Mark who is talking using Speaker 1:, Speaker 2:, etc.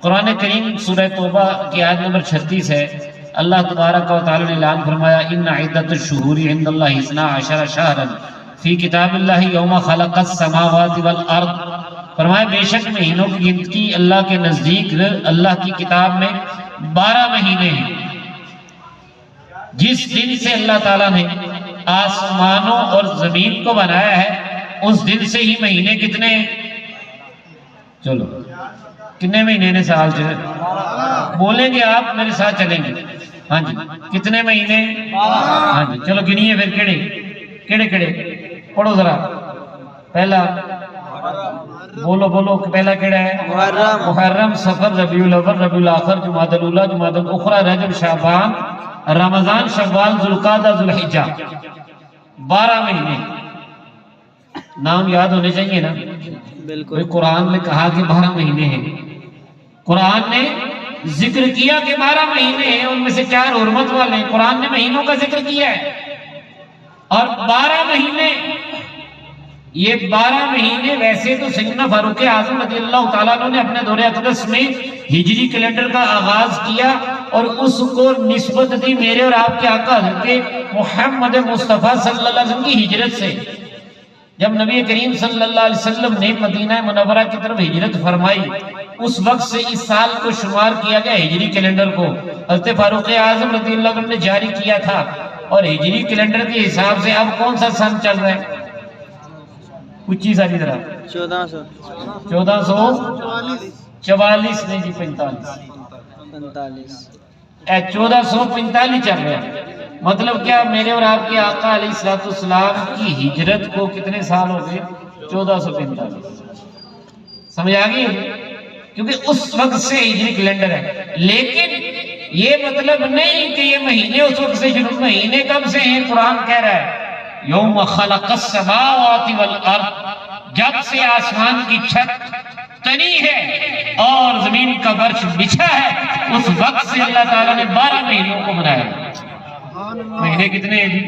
Speaker 1: قرآن کریم سورہ توبہ کی آیت نمبر 36 ہے، اللہ تبارک و تعالی نے اعلان فرمایا ان عدت الشہور عند اللہ 12 شہرا فی کتاب اللہ یوم خلق السماوات والارض، فرمایا بے شک مہینوں کی گنتی اللہ کے نزدیک اللہ کی کتاب میں 12 مہینے ہیں۔ جس دن سے اللہ تعالیٰ نے آسمانوں اور زمین کو بنایا ہے اس دن سے ہی مہینے کتنے، چلو کتنے مہینے نے سال چلے بولیں گے آپ میرے ساتھ چلیں گے، ہاں جی کتنے مہینے، ہاں جی چلو گنیے پھر کیڑے پڑھو ذرا۔ پہلا بولو پہلا کیڑا ہے محرم، صفر، ربیع الاول، ربیع الاخر، جمادی الاولیٰ، جمادی الاخری، رجب، شعبان، رمضان، شوال، ذوالقعدہ، ذوالحجہ، 12 مہینے نام یاد ہونے چاہیے نا بالکل۔ قرآن نے کہا کہ 12 مہینے ہیں، قرآن نے ذکر کیا کہ 12 مہینے ہیں، ان میں سے 4 حرمت والے ہیں، قرآن نے مہینوں کا ذکر کیا ہے۔ اور 12 مہینے، یہ 12 مہینے ویسے تو سیدنا فاروق اعظم رضی اللہ تعالیٰ عنہ نے اپنے دور اقدس میں ہجری کیلنڈر کا آغاز کیا اور اس کو نسبت دی میرے اور آپ کے آقا حضرت محمد مصطفیٰ صلی اللہ علیہ وسلم کی ہجرت سے۔ جب نبی کریم صلی اللہ علیہ وسلم نے مدینہ منورہ کی طرف ہجرت فرمائی اس وقت سے اس سال کو شمار کیا گیا ہجری کیلنڈر کو، حضرت فاروق اعظم رضی اللہ عنہ نے جاری کیا تھا، اور ہجری کیلنڈر کے حساب سے اب کون سا سن چل رہا ہے، کچھ ساری طرح 1444 نہیں جی 1445 چل رہا ہے۔ مطلب کیا، میرے اور آپ کے آقا علیہ السلام کی ہجرت کو کتنے سال ہو گئے، 1445، سمجھ آگئی؟ کیونکہ اس وقت سے ہجری کیلنڈر ہے، لیکن یہ مطلب نہیں کہ یہ مہینے اس وقت سے شروع، مہینے کب سے ہیں، قرآن کہہ رہا ہے یوم خلق السماوات والارض، جب سے آسمان کی چھت تنی ہے اور زمین کا فرش بچھا ہے اس وقت سے اللہ تعالیٰ نے 12 مہینوں کو بنایا۔ مہینے کتنے ہیں جی؟